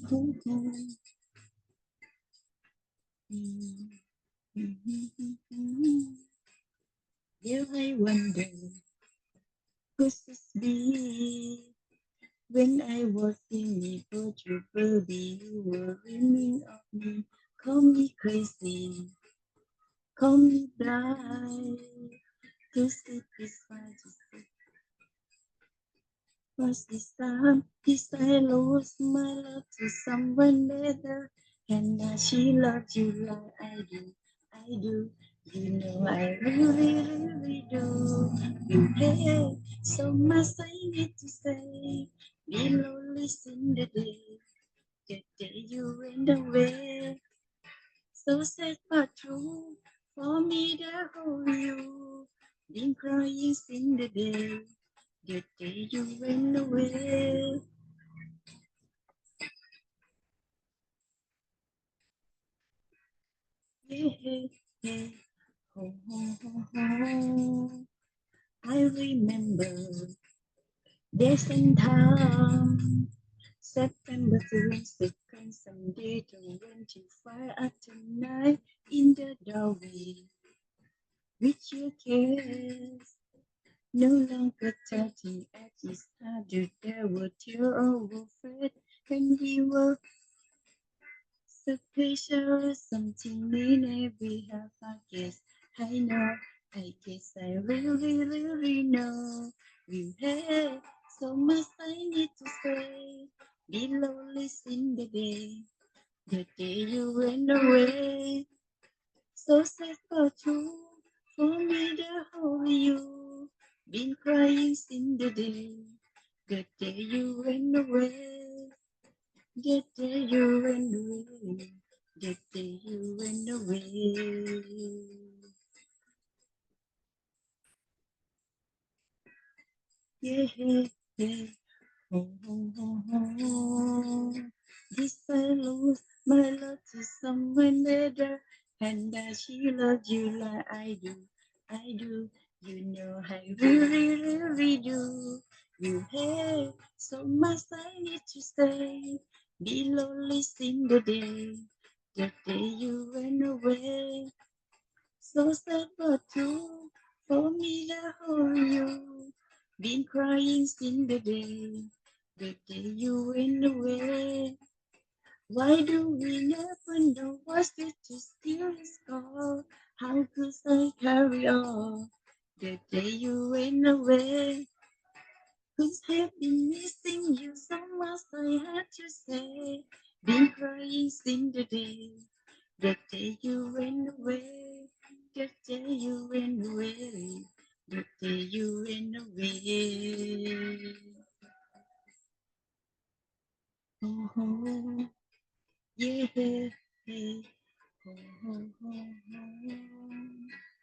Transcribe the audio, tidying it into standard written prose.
Yeah, I wonder who's this be? When I was in Nipple Triple B, you were dreaming of me. Call me crazy, call me blind. To sleep is fine, to sleep was this time. This I lost my love to someone better. And now she loves you like I do, I do. You know I really, really do. You have so much I need to say. Be lonely in the day. The day you went away, so sad but true. For me, the whole you been crying since the day you went away. Yeah, yeah, ho, ho, ho, ho. I remember days and time. September 22nd, Sunday, 25 at night in the doorway. With your kiss, no longer touching at his heart, there were tears over fate, and we were so special, something in every half. I guess I really, really know. You had so much I need to say. Be lonely in the day you went away. So sad but true, for me the whole you. Been crying since the day you went away. The day you went away. The day you went away. Yeah, yeah. Oh, oh, oh, oh. This I lose my love to someone better, and that she loves you like I do. I do. You know I really, really do. You have so much I need to say. Be lonely in the day you went away. So sad but true, for me the whole you. Been crying since the day you went away. Why do we never know what's the mysterious call? How could I carry on the day you went away? Could have been missing you so much I had to say. Been crying since the day you went away. The day you went away. The day you went away. Oh, oh, yeah, yeah. Oh, oh, oh, oh.